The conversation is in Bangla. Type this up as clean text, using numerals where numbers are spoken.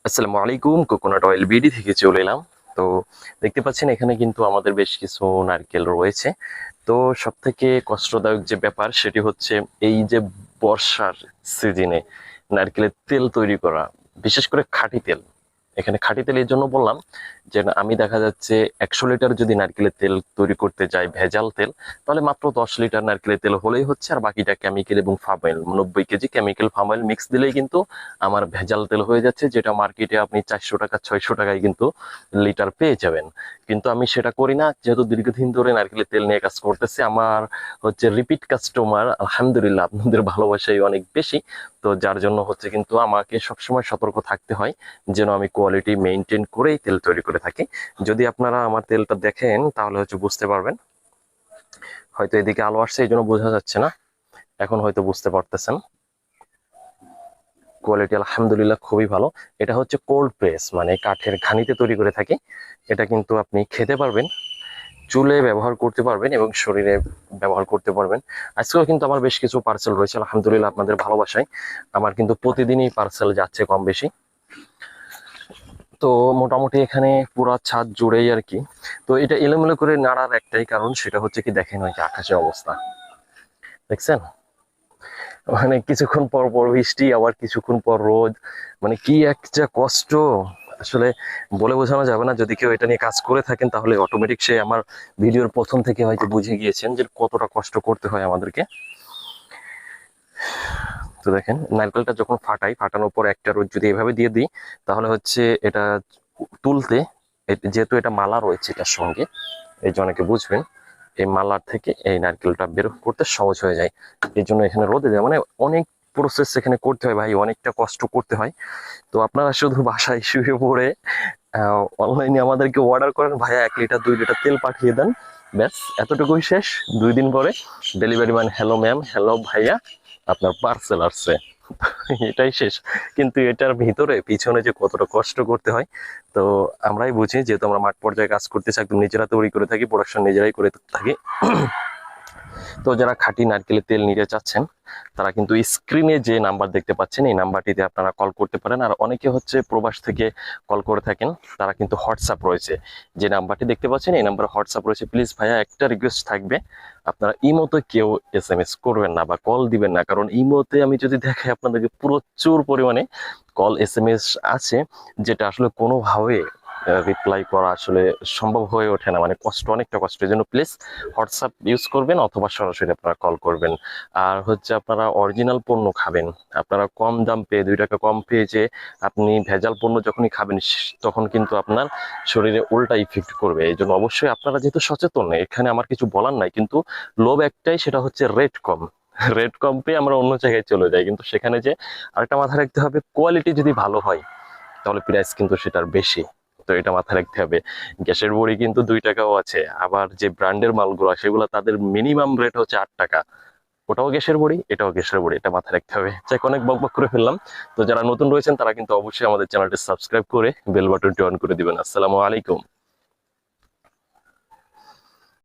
আসসালামু আলাইকুম, কোকোনাট অয়েল বিডি থেকে চলে এলাম। তো দেখতে পাচ্ছেন এখানে কিন্তু আমাদের বেশ কিছু নারকেল রয়েছে। তো সব থেকে কষ্টদায়ক যে ব্যাপার সেটি হচ্ছে এই যে বর্ষার সিজনে নারকেলের তেল তৈরি করা, বিশেষ করে খাঁটি তেল। এখানে খাঁটি তেল এই জন্য বললাম যে আমি দেখা যাচ্ছে 100 লিটার যদি নারকেলের তেল তৈরি করতে যাই ভেজাল তেল, তাহলে মাত্র 10 লিটার নারকেলের তেল হলেই হচ্ছে, আর বাকিটা কেমিক্যাল এবং farm oil, 90 KG chemical farm oil mix দিলেই কিন্তু আমার ভেজাল তেল হয়ে যাচ্ছে, যেটা মার্কেটে আপনি 400 টাকা 600 টাকায় কিন্তু লিটার পেয়ে যাবেন। কিন্তু আমি সেটা করি না, যেহেতু দীর্ঘদিন ধরে নারকেলের তেল নিয়ে কাজ করতেছি, আমার হচ্ছে রিপিট কাস্টমার আলহামদুলিল্লাহ আপনাদের ভালোবাসাই অনেক বেশি। তো যার জন্য হচ্ছে কিন্তু আমাকে সবসময় সতর্ক থাকতে হয় যেন আমি কোয়ালিটি মেনটেন করেই তেল তৈরি করে থাকি। যদি আপনারা আমার তেলটা দেখেন তাহলে হচ্ছে বুঝতে পারবেন। হয়তো এদিকে আলো আসছে এই জন্য বোঝা যাচ্ছে না, এখন হয়তো বুঝতে পারতেছেন। কোয়ালিটি আলহামদুলিল্লাহ খুবই ভালো। এটা হচ্ছে কোল্ড প্রেস, মানে কাঠের ঘানিতে তৈরি করে থাকি। এটা কিন্তু আপনি খেতে পারবেন, চুলে ব্যবহার করতে পারবেন এবং শরীরে ব্যবহার করতে পারবেন। আজকেও কিন্তু আমার বেশ কিছু পার্সেল রয়েছে আলহামদুলিল্লাহ আপনাদের ভালোবাসায়। আমার কিন্তু প্রতিদিনই পার্সেল যাচ্ছে কম বেশি। তো মোটামুটি এখানে পুরো ছাদ জুড়েই আর কি। তো এটা এলোমেলো করে নাড়ার একটাই কারণ, সেটা হচ্ছে কি দেখেন ওই যে আকাশের অবস্থা দেখছেন, মানে কিছুক্ষণ পর পর বৃষ্টি আবার কিছুক্ষণ পর রোদ, মানে কি একটা কষ্ট আসলে বলে বোঝানো যাবে না। যদি কেউ এটা নিয়ে কাজ করে থাকেন তাহলে অটোমেটিক সে আমার ভিডিওর প্রথম থেকে হয়তো বুঝে গিয়েছেন যে কতটা কষ্ট করতে হয় আমাদেরকে। তো দেখেন নারকেলটা যখন ফাটানোর পর একটা রোদ যদি এভাবে দিয়ে দিই, তাহলে হচ্ছে এটা তুলতে, যেহেতু এটা মালা রয়েছে এটার সঙ্গে, এই যে অনেকে বুঝবেন, এই মালার থেকে এই নারকেলটা বের করতে সহজ হয়ে যায়। এই জন্য এখানে রোদে দেয়, মানে অনেক প্রসেস এখানে করতে হয় ভাই, অনেকটা কষ্ট করতে হয়। তো আপনারা শুধু বাসায় শুয়ে পড়ে অনলাইনে আমাদেরকে অর্ডার করেন, ভাইয়া 1 লিটার 2 লিটার তেল পাঠিয়ে দেন, ব্যাস এতটুকুই শেষ। 2 দিন পরে delivery man, hello ma'am, hello ভাইয়া, আপনার পার্সেল আসছে। এটাই শেষ। কিন্তু এটার ভিতরে পিছনে যে কতটা কষ্ট করতে হয়, তো আমরাই বুঝি, যেহেতু আমরা মাঠ পর্যায়ে কাজ করতেছি, একদম নিজেরা তৈরি করে থাকি, প্রোডাকশন নিজেরাই করে থাকি। তো যারা খাঁটি নারকেলের তেল নিতে চাচ্ছেন তারা কিন্তু স্ক্রিনে যে নাম্বার দেখতে পাচ্ছেন এই নাম্বারটিতে আপনারা কল করতে পারেন। আর অনেকে হচ্ছে প্রবাস থেকে কল করে থাকেন, তারা কিন্তু হোয়াটসঅ্যাপ রয়েছে, যে নাম্বারটি দেখতে পাচ্ছেন এই নাম্বারে হোয়াটসঅ্যাপ রয়েছে। প্লিজ ভাইয়া একটা রিকোয়েস্ট থাকবে, আপনারা ইমোতে কেউ SMS করবেন না বা কল দিবেন না, কারণ ইমোতে আমি যদি দেখাই আপনাদেরকে প্রচুর পরিমাণে কল SMS আছে, যেটা আসলে কোনোভাবে রিপ্লাই করা আসলে সম্ভব হয়ে ওঠে না, মানে কষ্ট, অনেকটা কষ্ট। এই জন্য প্লিজ হোয়াটসঅ্যাপ ইউজ করবেন অথবা সরাসরি আপনারা কল করবেন। আর হচ্ছে আপনারা অরিজিনাল পণ্য খাবেন, আপনারা কম দাম পেয়ে 2 টাকা কম পেয়ে যে আপনি ভেজাল পণ্য যখনই খাবেন তখন কিন্তু আপনার শরীরে উল্টা ইফেক্ট করবে। এই জন্য অবশ্যই আপনারা যেহেতু সচেতন, এখানে আমার কিছু বলার নাই, কিন্তু লোভ একটাই, সেটা হচ্ছে রেট কম। রেট কম পেয়ে আমরা অন্য জায়গায় চলে যাই, কিন্তু সেখানে যে আরেকটা মাথায় রাখতে হবে, কোয়ালিটি যদি ভালো হয় তাহলে প্রাইস কিন্তু সেটার বেশি। তো এটা মাথায় রাখতে হবে। গ্যাসের বড়ি কিন্তু 2 টাকাও আছে, আবার যে ব্র্যান্ডের মালগুলো সেগুলো তাদের মিনিমাম রেট হচ্ছে 8 টাকা। ওটাও গ্যাসের বড়ি, এটাও গ্যাসের বড়ি, এটা মাথায় রাখতে হবে। যাই অনেক বকবক করে ফেললাম। তো যারা নতুন রয়েছেন তারা কিন্তু অবশ্যই আমাদের চ্যানেলটি সাবস্ক্রাইব করে বেল বাটনটি অন করে দিবেন। আসসালামু আলাইকুম।